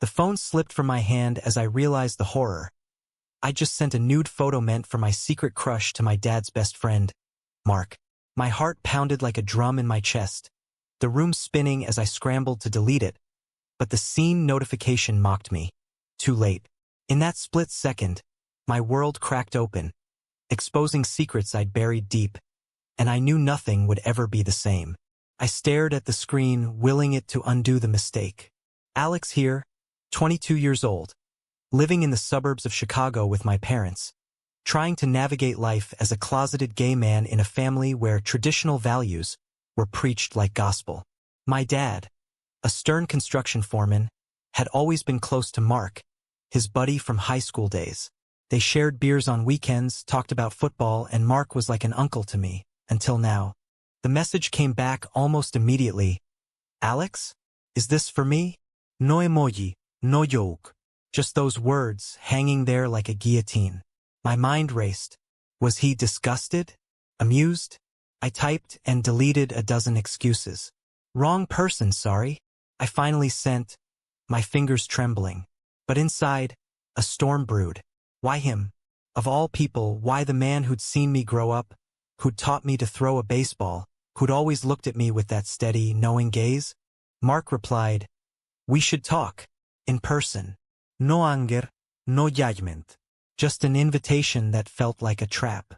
The phone slipped from my hand as I realized the horror. I just sent a nude photo meant for my secret crush to my dad's best friend, Mark. My heart pounded like a drum in my chest, the room spinning as I scrambled to delete it, but the scene notification mocked me. Too late. In that split second, my world cracked open, exposing secrets I'd buried deep, and I knew nothing would ever be the same. I stared at the screen, willing it to undo the mistake. Alex here, 22 years old, living in the suburbs of Chicago with my parents, trying to navigate life as a closeted gay man in a family where traditional values were preached like gospel. My dad, a stern construction foreman, had always been close to Mark, his buddy from high school days. They shared beers on weekends, talked about football, and Mark was like an uncle to me, until now. The message came back almost immediately. Alex? Is this for me? No emoji, no joke. Just those words hanging there like a guillotine. My mind raced. Was he disgusted? Amused? I typed and deleted a dozen excuses. Wrong person, sorry. I finally sent, my fingers trembling. But inside, a storm brewed. Why him? Of all people, why the man who'd seen me grow up, who'd taught me to throw a baseball, who'd always looked at me with that steady, knowing gaze? Mark replied, "We should talk. In person. No anger, no judgment. Just an invitation that felt like a trap."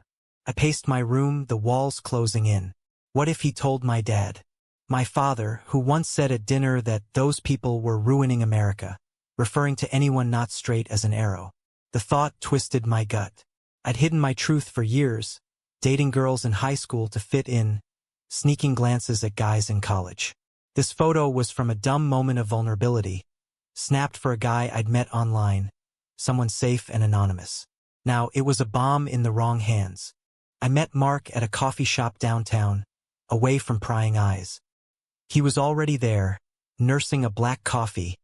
I paced my room, the walls closing in. What if he told my dad? My father, who once said at dinner that those people were ruining America, referring to anyone not straight as an arrow. The thought twisted my gut. I'd hidden my truth for years, dating girls in high school to fit in, sneaking glances at guys in college. This photo was from a dumb moment of vulnerability, snapped for a guy I'd met online, someone safe and anonymous. Now, it was a bomb in the wrong hands. I met Mark at a coffee shop downtown, away from prying eyes. He was already there, nursing a black coffee,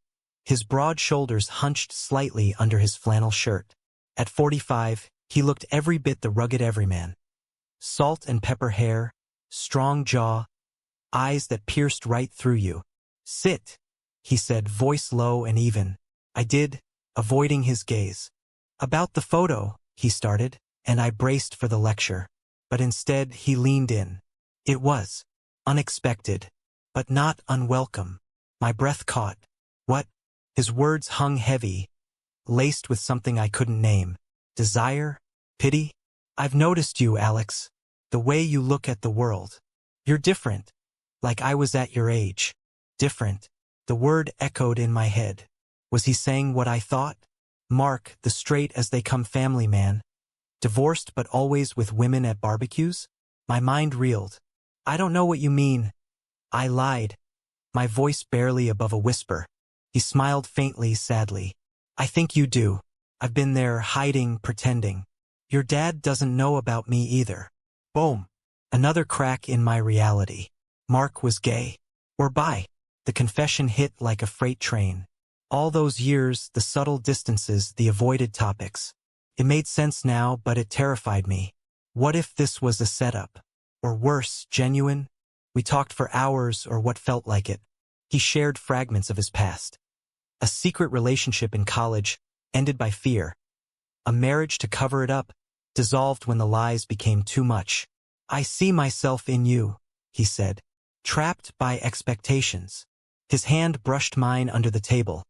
his broad shoulders hunched slightly under his flannel shirt. At 45, he looked every bit the rugged everyman. Salt and pepper hair, strong jaw, eyes that pierced right through you. "Sit," he said, voice low and even. I did, avoiding his gaze. "About the photo," he started, and I braced for the lecture. But instead, he leaned in. It was unexpected, but not unwelcome. My breath caught. What? His words hung heavy, laced with something I couldn't name. Desire? Pity? "I've noticed you, Alex. The way you look at the world. You're different. Like I was at your age." Different. The word echoed in my head. Was he saying what I thought? Mark, the straight-as-they-come family man. Divorced but always with women at barbecues? My mind reeled. "I don't know what you mean." I lied, my voice barely above a whisper. He smiled faintly, sadly. "I think you do. I've been there, hiding, pretending. Your dad doesn't know about me either." Boom. Another crack in my reality. Mark was gay. Or bi. The confession hit like a freight train. All those years, the subtle distances, the avoided topics. It made sense now, but it terrified me. What if this was a setup? Or worse, genuine? We talked for hours, or what felt like it. He shared fragments of his past. A secret relationship in college, ended by fear. A marriage to cover it up, dissolved when the lies became too much. "I see myself in you," he said, trapped by expectations. His hand brushed mine under the table,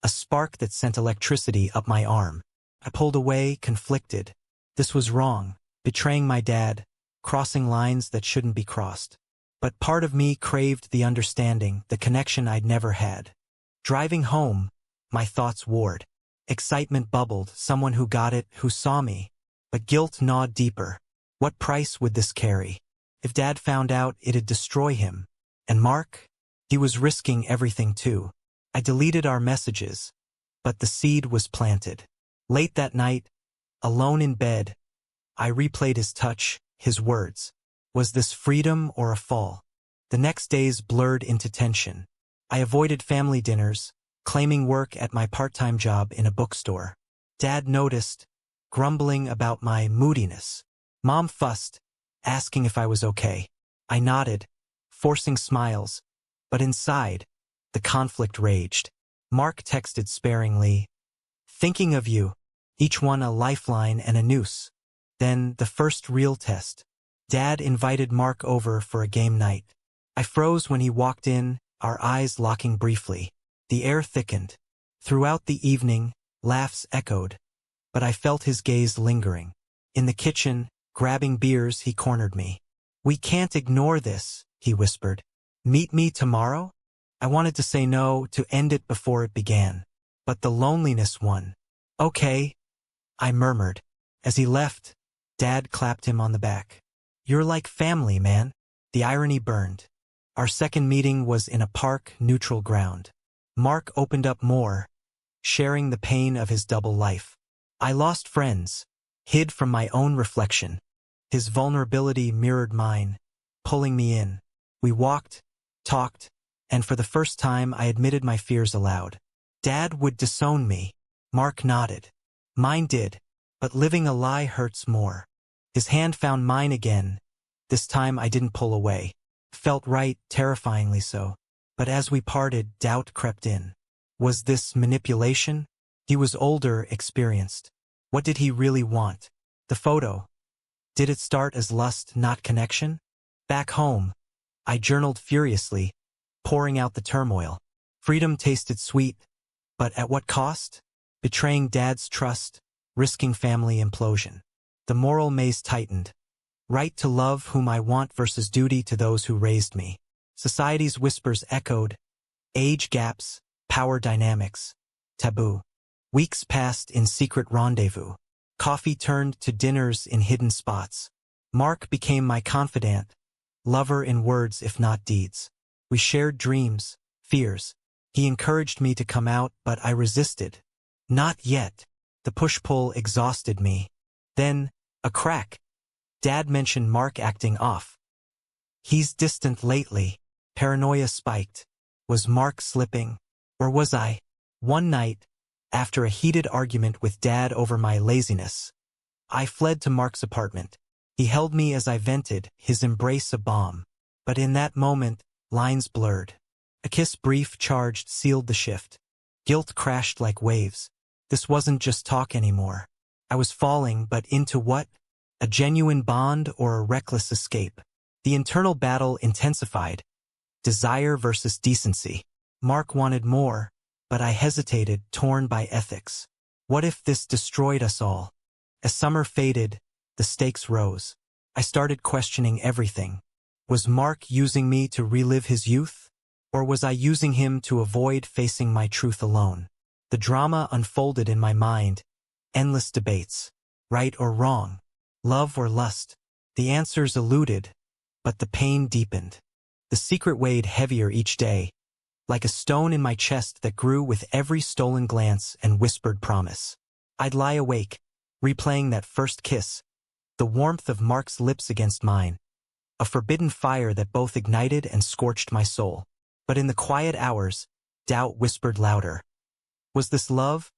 a spark that sent electricity up my arm. I pulled away, conflicted. This was wrong, betraying my dad, crossing lines that shouldn't be crossed. But part of me craved the understanding, the connection I'd never had. Driving home, my thoughts warred. Excitement bubbled, someone who got it, who saw me. But guilt gnawed deeper. What price would this carry? If Dad found out, it'd destroy him. And Mark? He was risking everything too. I deleted our messages, but the seed was planted. Late that night, alone in bed, I replayed his touch, his words. Was this freedom or a fall? The next days blurred into tension. I avoided family dinners, claiming work at my part-time job in a bookstore. Dad noticed, grumbling about my moodiness. Mom fussed, asking if I was okay. I nodded, forcing smiles, but inside, the conflict raged. Mark texted sparingly, "Thinking of you. Each one a lifeline and a noose." Then, the first real test. Dad invited Mark over for a game night. I froze when he walked in, our eyes locking briefly. The air thickened. Throughout the evening, laughs echoed, but I felt his gaze lingering. In the kitchen, grabbing beers, he cornered me. "We can't ignore this," he whispered. "Meet me tomorrow?" I wanted to say no, to end it before it began. But the loneliness won. "Okay," I murmured. As he left, Dad clapped him on the back. "You're like family, man." The irony burned. Our second meeting was in a park, neutral ground. Mark opened up more, sharing the pain of his double life. I lost friends, hid from my own reflection. His vulnerability mirrored mine, pulling me in. We walked, talked, and for the first time I admitted my fears aloud. Dad would disown me. Mark nodded. Mine did, but living a lie hurts more. His hand found mine again. This time I didn't pull away. Felt right, terrifyingly so. But as we parted, doubt crept in. Was this manipulation? He was older, experienced. What did he really want? The photo. Did it start as lust, not connection? Back home, I journaled furiously, pouring out the turmoil. Freedom tasted sweet, but at what cost? Betraying Dad's trust, risking family implosion. The moral maze tightened. Right to love whom I want versus duty to those who raised me. Society's whispers echoed. Age gaps, power dynamics, taboo. Weeks passed in secret rendezvous. Coffee turned to dinners in hidden spots. Mark became my confidant, lover in words if not deeds. We shared dreams, fears. He encouraged me to come out, but I resisted. Not yet. The push-pull exhausted me. Then, a crack. Dad mentioned Mark acting off. He's distant lately. Paranoia spiked. Was Mark slipping? Or was I? One night, after a heated argument with Dad over my laziness, I fled to Mark's apartment. He held me as I vented, his embrace a balm. But in that moment, lines blurred. A kiss brief, charged, sealed the shift. Guilt crashed like waves. This wasn't just talk anymore. I was falling, but into what? A genuine bond or a reckless escape? The internal battle intensified. Desire versus decency. Mark wanted more, but I hesitated, torn by ethics. What if this destroyed us all? As summer faded, the stakes rose. I started questioning everything. Was Mark using me to relive his youth? Or was I using him to avoid facing my truth alone? The drama unfolded in my mind. Endless debates. Right or wrong? Love or lust? The answers eluded, but the pain deepened. The secret weighed heavier each day, like a stone in my chest that grew with every stolen glance and whispered promise. I'd lie awake, replaying that first kiss, the warmth of Mark's lips against mine, a forbidden fire that both ignited and scorched my soul. But in the quiet hours, doubt whispered louder. Was this love,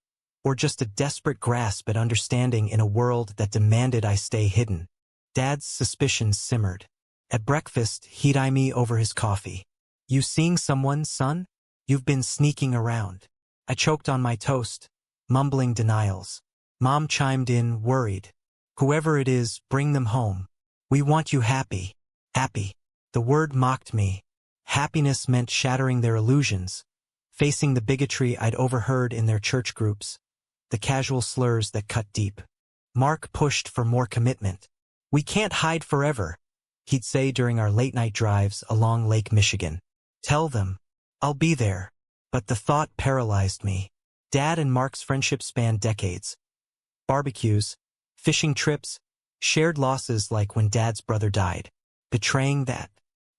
or just a desperate grasp at understanding in a world that demanded I stay hidden? Dad's suspicions simmered. At breakfast, he'd eye me over his coffee. You seeing someone, son? You've been sneaking around. I choked on my toast, mumbling denials. Mom chimed in, worried. Whoever it is, bring them home. We want you happy. Happy. The word mocked me. Happiness meant shattering their illusions, facing the bigotry I'd overheard in their church groups, the casual slurs that cut deep. Mark pushed for more commitment. We can't hide forever, he'd say during our late-night drives along Lake Michigan. Tell them, I'll be there. But the thought paralyzed me. Dad and Mark's friendship spanned decades. Barbecues, fishing trips, shared losses like when Dad's brother died. Betraying that.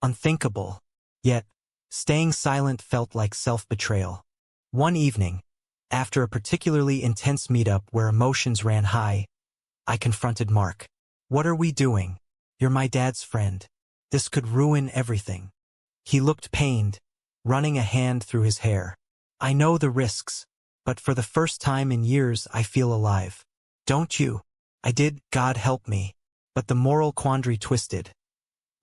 Unthinkable. Yet, staying silent felt like self-betrayal. One evening, after a particularly intense meetup where emotions ran high, I confronted Mark. What are we doing? You're my dad's friend. This could ruin everything. He looked pained, running a hand through his hair. I know the risks, but for the first time in years I feel alive. Don't you? I did, God help me. But the moral quandary twisted.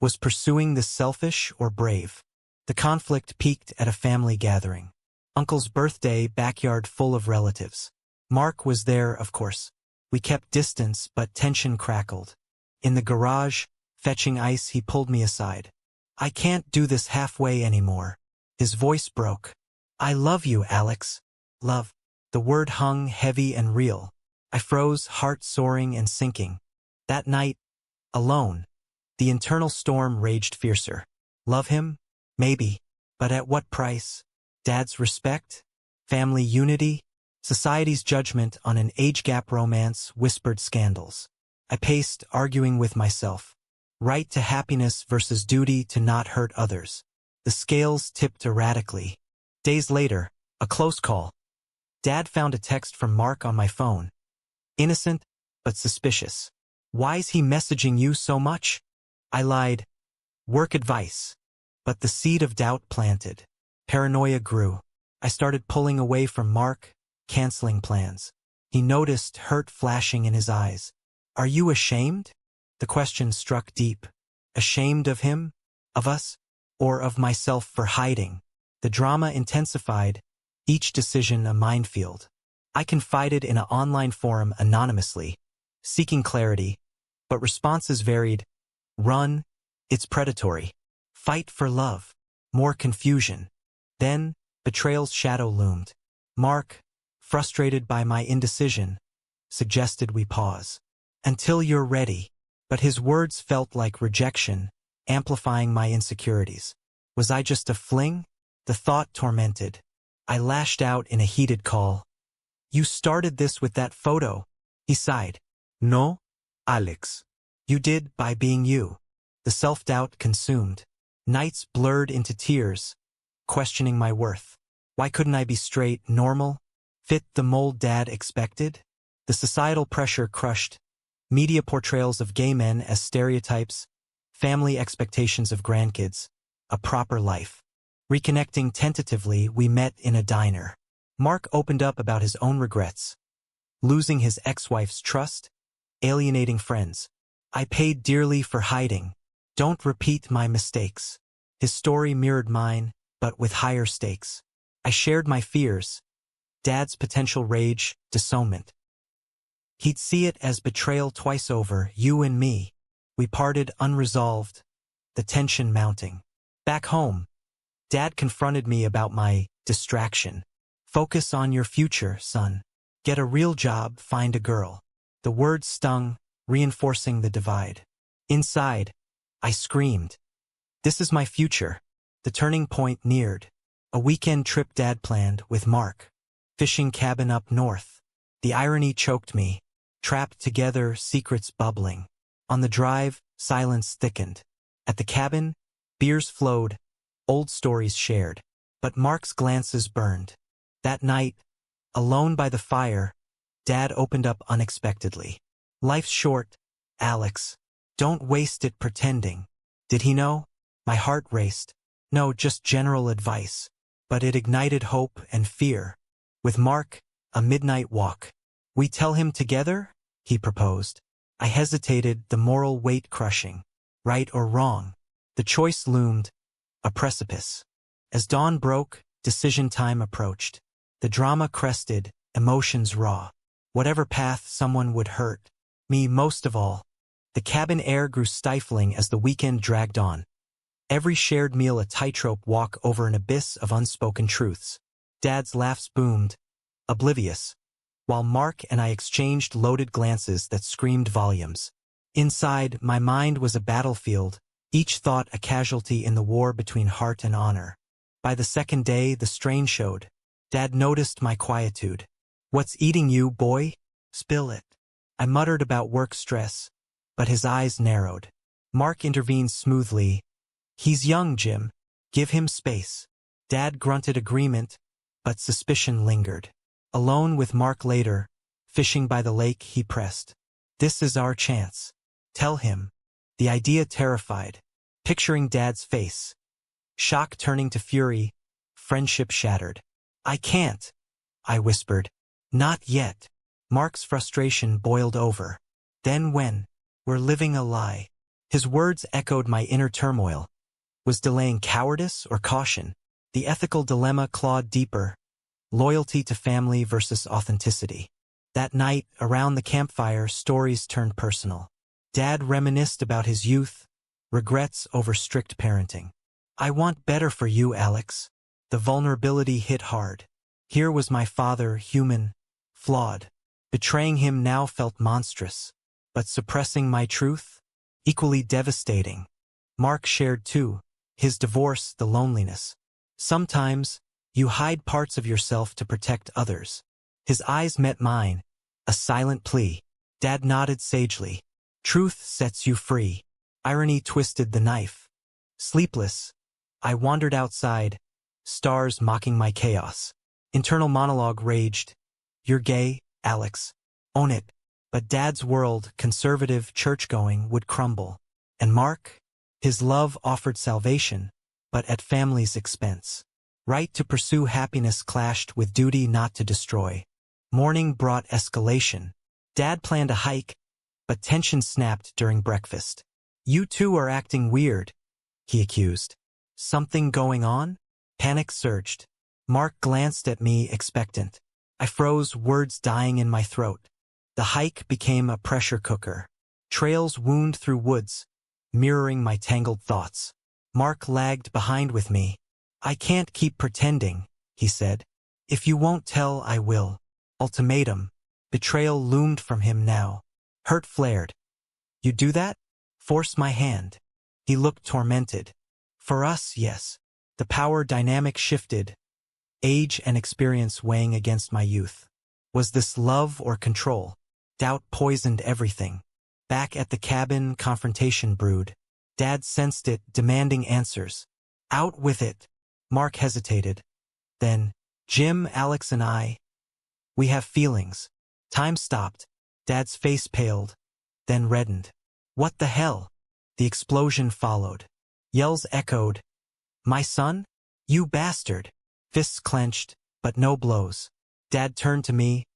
Was pursuing this selfish or brave? The conflict peaked at a family gathering. Uncle's birthday, backyard full of relatives. Mark was there, of course. We kept distance, but tension crackled. In the garage, fetching ice, he pulled me aside. I can't do this halfway anymore. His voice broke. I love you, Alex. Love. The word hung heavy and real. I froze, heart soaring and sinking. That night, alone, the internal storm raged fiercer. Love him? Maybe. But at what price? Dad's respect? Family unity? Society's judgment on an age-gap romance, whispered scandals. I paced, arguing with myself. Right to happiness versus duty to not hurt others. The scales tipped erratically. Days later, a close call. Dad found a text from Mark on my phone. Innocent, but suspicious. Why's he messaging you so much? I lied. Work advice. But the seed of doubt planted. Paranoia grew. I started pulling away from Mark, canceling plans. He noticed hurt flashing in his eyes. Are you ashamed? The question struck deep. Ashamed of him? Of us? Or of myself for hiding? The drama intensified, each decision a minefield. I confided in an online forum anonymously, seeking clarity, but responses varied. Run, it's predatory. Fight for love. More confusion. Then, betrayal's shadow loomed. Mark, frustrated by my indecision, suggested we pause. Until you're ready. But his words felt like rejection, amplifying my insecurities. Was I just a fling? The thought tormented. I lashed out in a heated call. You started this with that photo. He sighed. No, Alex. You did by being you. The self-doubt consumed. Nights blurred into tears, questioning my worth. Why couldn't I be straight, normal, fit the mold Dad expected? The societal pressure crushed. Media portrayals of gay men as stereotypes, family expectations of grandkids, a proper life. Reconnecting tentatively, we met in a diner. Mark opened up about his own regrets. Losing his ex-wife's trust, alienating friends. I paid dearly for hiding. Don't repeat my mistakes. His story mirrored mine, but with higher stakes. I shared my fears. Dad's potential rage, disownment. He'd see it as betrayal twice over, you and me. We parted unresolved, the tension mounting. Back home, Dad confronted me about my distraction. Focus on your future, son. Get a real job, find a girl. The words stung, reinforcing the divide. Inside, I screamed. This is my future. The turning point neared. A weekend trip Dad planned with Mark. Fishing cabin up north. The irony choked me. Trapped together, secrets bubbling. On the drive, silence thickened. At the cabin, beers flowed, old stories shared. But Mark's glances burned. That night, alone by the fire, Dad opened up unexpectedly. Life's short, Alex. Don't waste it pretending. Did he know? My heart raced. No, just general advice. But it ignited hope and fear. With Mark, a midnight walk. We tell him together? He proposed. I hesitated, the moral weight crushing. Right or wrong? The choice loomed. A precipice. As dawn broke, decision time approached. The drama crested, emotions raw. Whatever path someone would hurt. Me most of all. The cabin air grew stifling as the weekend dragged on. Every shared meal a tightrope walk over an abyss of unspoken truths. Dad's laughs boomed, oblivious, while Mark and I exchanged loaded glances that screamed volumes. Inside, my mind was a battlefield, each thought a casualty in the war between heart and honor. By the second day, the strain showed. Dad noticed my quietude. What's eating you, boy? Spill it. I muttered about work stress, but his eyes narrowed. Mark intervened smoothly. He's young, Jim. Give him space. Dad grunted agreement, but suspicion lingered. Alone with Mark later, fishing by the lake, he pressed. This is our chance. Tell him. The idea terrified, picturing Dad's face. Shock turning to fury, friendship shattered. I can't, I whispered. Not yet. Mark's frustration boiled over. Then when? We're living a lie. His words echoed my inner turmoil. Was delaying cowardice or caution? The ethical dilemma clawed deeper. loyalty to family versus authenticity. That night, around the campfire, stories turned personal. Dad reminisced about his youth, regrets over strict parenting. I want better for you, Alex. The vulnerability hit hard. Here was my father, human, flawed. Betraying him now felt monstrous. But suppressing my truth? Equally devastating. Mark shared too. His divorce, the loneliness. Sometimes, you hide parts of yourself to protect others. His eyes met mine, a silent plea. Dad nodded sagely. Truth sets you free. Irony twisted the knife. Sleepless, I wandered outside, stars mocking my chaos. Internal monologue raged. You're gay, Alex. Own it. But Dad's world, conservative, church-going, would crumble. And Mark? His love offered salvation, but at family's expense. Right to pursue happiness clashed with duty not to destroy. Morning brought escalation. Dad planned a hike, but tension snapped during breakfast. You two are acting weird, he accused. Something going on? Panic surged. Mark glanced at me expectant. I froze, words dying in my throat. The hike became a pressure cooker. Trails wound through woods, mirroring my tangled thoughts. Mark lagged behind with me. I can't keep pretending, he said. If you won't tell, I will. Ultimatum. Betrayal loomed from him now. Hurt flared. You do that? Force my hand. He looked tormented. For us, yes. The power dynamic shifted, age and experience weighing against my youth. Was this love or control? Doubt poisoned everything. Back at the cabin, confrontation brewed. Dad sensed it, demanding answers. Out with it. Mark hesitated. Then, Jim, Alex, and I. We have feelings. Time stopped. Dad's face paled, then reddened. What the hell? The explosion followed. Yells echoed. My son? You bastard. Fists clenched, but no blows. Dad turned to me.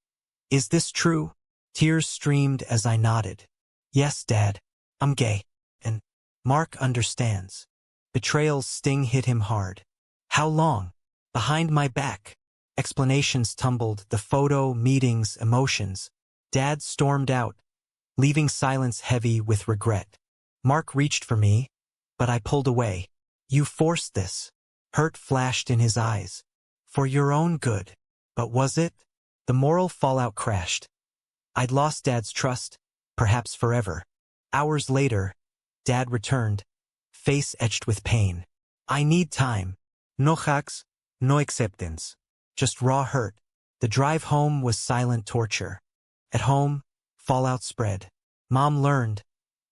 Is this true? Tears streamed as I nodded. Yes, Dad. I'm gay. And Mark understands. Betrayal's sting hit him hard. How long? Behind my back. Explanations tumbled, the photo, meetings, emotions. Dad stormed out, leaving silence heavy with regret. Mark reached for me, but I pulled away. You forced this. Hurt flashed in his eyes. For your own good. But was it? The moral fallout crashed. I'd lost Dad's trust, perhaps forever. Hours later, Dad returned, face etched with pain. I need time. No hugs, no acceptance. Just raw hurt. The drive home was silent torture. At home, fallout spread. Mom learned,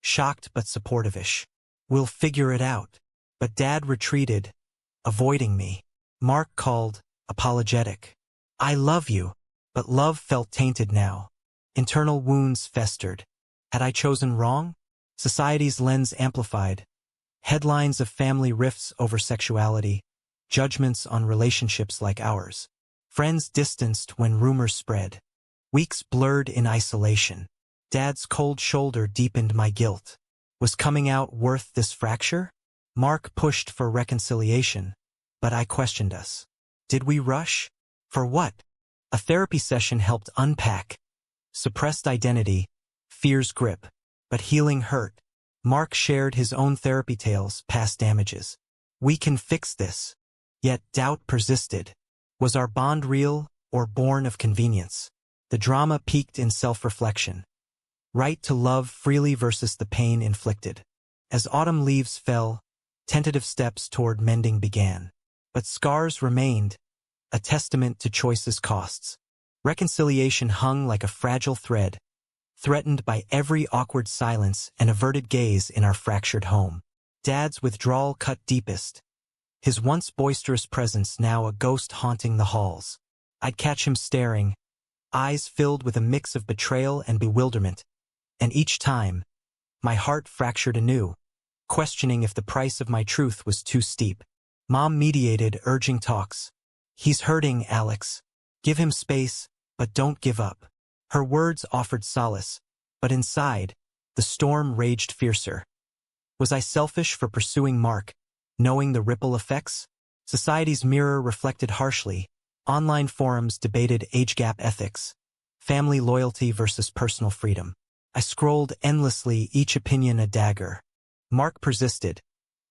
shocked but supportive-ish. We'll figure it out. But Dad retreated, avoiding me. Mark called, apologetic. I love you. But love felt tainted now. Internal wounds festered. Had I chosen wrong? Society's lens amplified. Headlines of family rifts over sexuality, judgments on relationships like ours. Friends distanced when rumors spread. Weeks blurred in isolation. Dad's cold shoulder deepened my guilt. Was coming out worth this fracture? Mark pushed for reconciliation, but I questioned us. Did we rush? For what? A therapy session helped unpack. Suppressed identity, fear's grip, but healing hurt. Mark shared his own therapy tales, past damages. We can fix this. Yet doubt persisted. Was our bond real or born of convenience? The drama peaked in self-reflection. Right to love freely versus the pain inflicted. As autumn leaves fell, tentative steps toward mending began. But scars remained, a testament to choices' costs. Reconciliation hung like a fragile thread, threatened by every awkward silence and averted gaze in our fractured home. Dad's withdrawal cut deepest. His once boisterous presence now a ghost haunting the halls. I'd catch him staring, eyes filled with a mix of betrayal and bewilderment. And each time, my heart fractured anew, questioning if the price of my truth was too steep. Mom mediated, urging talks. He's hurting, Alex. Give him space, but don't give up. Her words offered solace, but inside, the storm raged fiercer. Was I selfish for pursuing Mark, knowing the ripple effects? Society's mirror reflected harshly, Online forums debated age gap ethics, family loyalty versus personal freedom. I scrolled endlessly, each opinion a dagger. Mark persisted,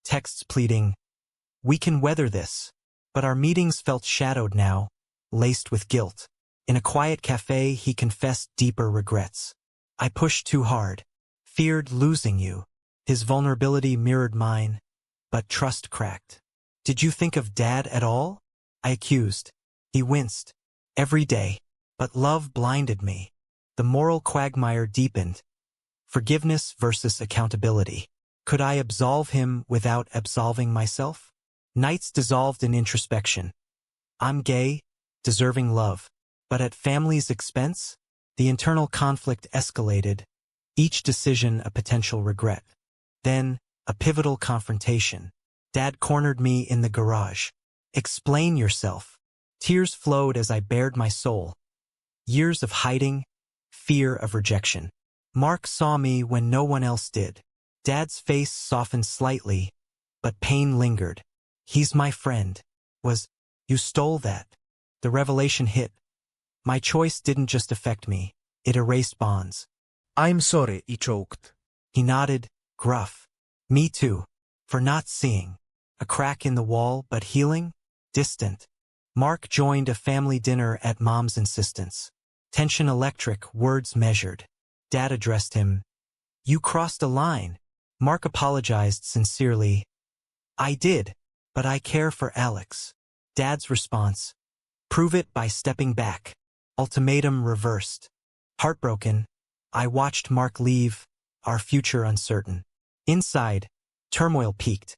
texts pleading, "We can weather this." But our meetings felt shadowed now, laced with guilt. In a quiet cafe, he confessed deeper regrets. I pushed too hard, feared losing you. His vulnerability mirrored mine, but trust cracked. "Did you think of Dad at all?" I accused. He winced. "Every day. But love blinded me." The moral quagmire deepened. Forgiveness versus accountability. Could I absolve him without absolving myself? Nights dissolved in introspection. I'm gay, deserving love. But at family's expense? The internal conflict escalated, each decision a potential regret. Then, a pivotal confrontation. Dad cornered me in the garage. "Explain yourself." Tears flowed as I bared my soul. Years of hiding, fear of rejection. Mark saw me when no one else did. Dad's face softened slightly, but pain lingered. "He's my friend." You stole that." The revelation hit. My choice didn't just affect me, it erased bonds. "I'm sorry," he choked. He nodded, gruff. "Me too. For not seeing." A crack in the wall, but healing? Distant. Mark joined a family dinner at Mom's insistence. Tension electric, words measured. Dad addressed him. "You crossed a line." Mark apologized sincerely. "I did, but I care for Alex." Dad's response. "Prove it by stepping back." Ultimatum reversed. Heartbroken, I watched Mark leave, our future uncertain. Inside, turmoil peaked.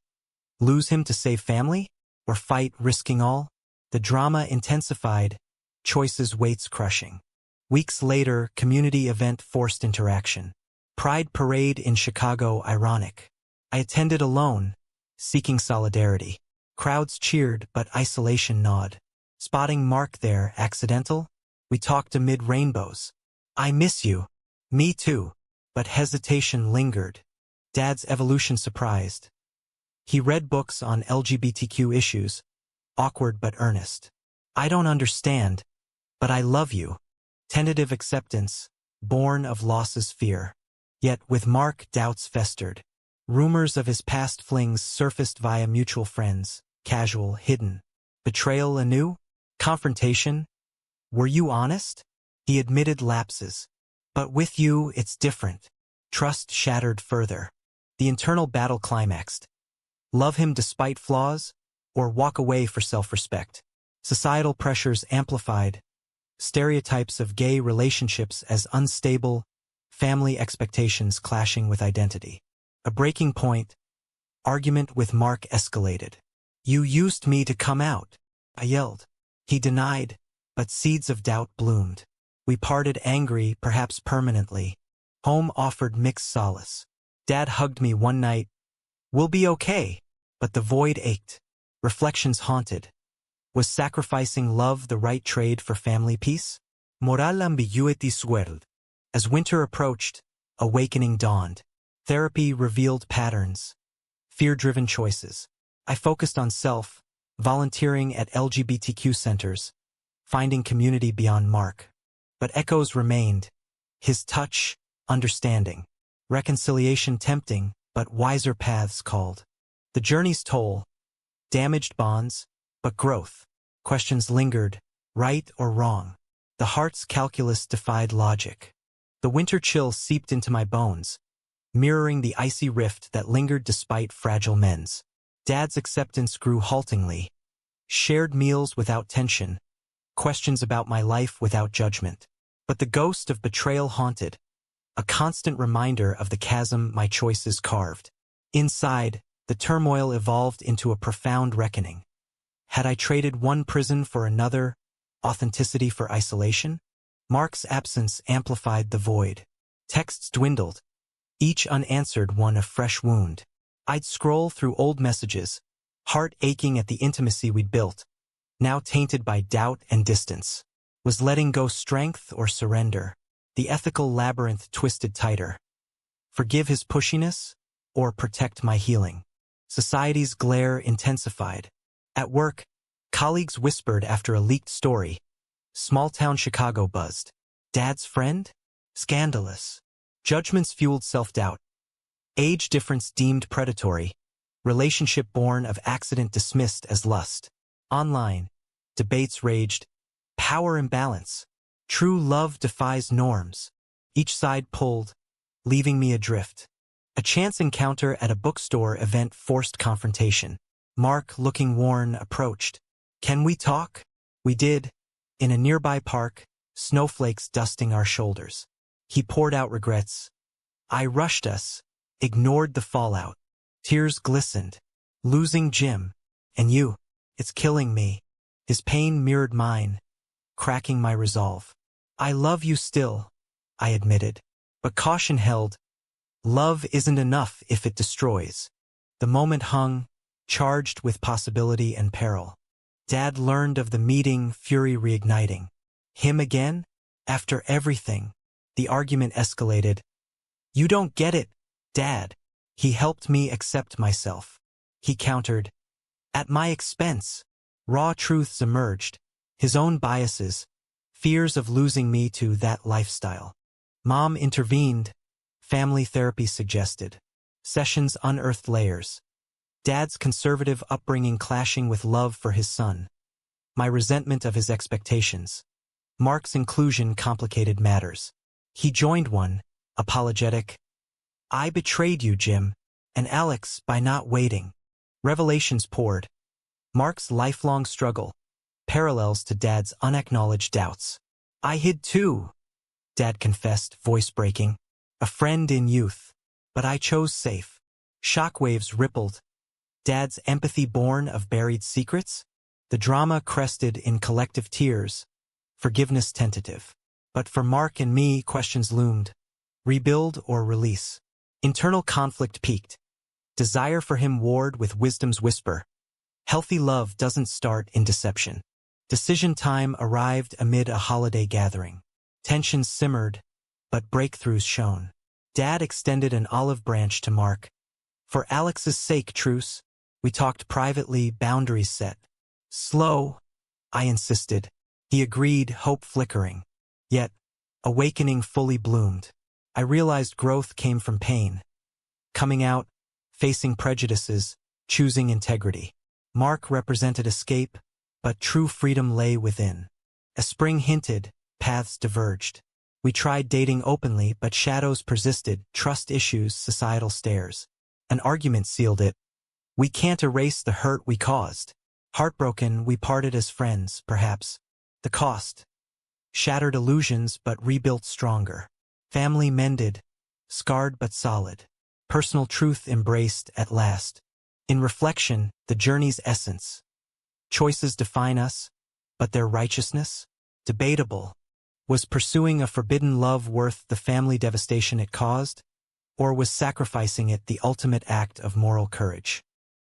Lose him to save family? Or fight, risking all? The drama intensified, choices weights crushing. Weeks later, community event forced interaction. Pride parade in Chicago ironic. I attended alone, seeking solidarity. Crowds cheered, but isolation gnawed. Spotting Mark there, accidental? We talked amid rainbows. "I miss you." "Me too." But hesitation lingered. Dad's evolution surprised. He read books on LGBTQ issues, awkward but earnest. "I don't understand, but I love you." Tentative acceptance, born of loss's fear. Yet with Mark, doubts festered. Rumors of his past flings surfaced via mutual friends, casual, hidden. Betrayal anew? Confrontation? "Were you honest?" He admitted lapses. "But with you, it's different." Trust shattered further. The internal battle climaxed. Love him despite flaws, or walk away for self-respect. Societal pressures amplified. Stereotypes of gay relationships as unstable, family expectations clashing with identity. A breaking point. Argument with Mark escalated. "You used me to come out," I yelled. He denied, but seeds of doubt bloomed. We parted angry, perhaps permanently. Home offered mixed solace. Dad hugged me one night. "We'll be okay." But the void ached. Reflections haunted. Was sacrificing love the right trade for family peace? Moral ambiguity swirled. As winter approached, awakening dawned. Therapy revealed patterns. Fear-driven choices. I focused on self, volunteering at LGBTQ centers, finding community beyond Mark. But echoes remained. His touch, understanding. Reconciliation tempting, but wiser paths called. The journey's toll. Damaged bonds, but growth. Questions lingered, right or wrong. The heart's calculus defied logic. The winter chill seeped into my bones, mirroring the icy rift that lingered despite fragile mends. Dad's acceptance grew haltingly. Shared meals without tension. Questions about my life without judgment. But the ghost of betrayal haunted. A constant reminder of the chasm my choices carved. Inside, the turmoil evolved into a profound reckoning. Had I traded one prison for another, authenticity for isolation? Mark's absence amplified the void. Texts dwindled, each unanswered one a fresh wound. I'd scroll through old messages, heart aching at the intimacy we'd built, now tainted by doubt and distance. Was letting go strength or surrender? The ethical labyrinth twisted tighter. Forgive his pushiness, or protect my healing? Society's glare intensified. At work, Colleagues whispered after a leaked story. Small-town Chicago buzzed. Dad's friend? Scandalous. Judgments fueled self-doubt. Age difference deemed predatory. Relationship born of accident dismissed as lust. Online, debates raged. Power imbalance. True love defies norms. Each side pulled, leaving me adrift. A chance encounter at a bookstore event forced confrontation. Mark, looking worn, approached. "Can we talk?" We did. In a nearby park, snowflakes dusting our shoulders. He poured out regrets. I rushed us, ignored the fallout. Tears glistened. "Losing Jim. And you. It's killing me." His pain mirrored mine, cracking my resolve. "I love you still," I admitted. But caution held. Love isn't enough if it destroys. The moment hung, charged with possibility and peril. Dad learned of the meeting, fury reigniting. Him again? After everything. The argument escalated. "You don't get it, Dad." He helped me accept myself. He countered. At my expense. Raw truths emerged. His own biases. Fears of losing me to that lifestyle. Mom intervened. Family therapy suggested. Sessions unearthed layers. Dad's conservative upbringing clashing with love for his son. My resentment of his expectations. Mark's inclusion complicated matters. He joined one, apologetic. "I betrayed you, Jim, and Alex by not waiting." Revelations poured. Mark's lifelong struggle. Parallels to Dad's unacknowledged doubts. "I hid too," Dad confessed, voice breaking. "A friend in youth. But I chose safe." Shockwaves rippled. Dad's empathy born of buried secrets? The drama crested in collective tears. Forgiveness tentative. But for Mark and me, questions loomed. Rebuild or release? Internal conflict peaked. Desire for him warred with wisdom's whisper. Healthy love doesn't start in deception. Decision time arrived amid a holiday gathering. Tensions simmered, but breakthroughs shone. Dad extended an olive branch to Mark. "For Alex's sake, truce." We talked privately, boundaries set. "Slow," I insisted. He agreed, hope flickering. Yet, awakening fully bloomed. I realized growth came from pain. Coming out, facing prejudices, choosing integrity. Mark represented escape, but true freedom lay within. As spring hinted, paths diverged. We tried dating openly, but shadows persisted, trust issues, societal stares. An argument sealed it. We can't erase the hurt we caused. Heartbroken, we parted as friends, perhaps. The cost. Shattered illusions, but rebuilt stronger. Family mended, scarred but solid. Personal truth embraced at last. In reflection, the journey's essence. Choices define us, but their righteousness? Debatable. Was pursuing a forbidden love worth the family devastation it caused? Or was sacrificing it the ultimate act of moral courage?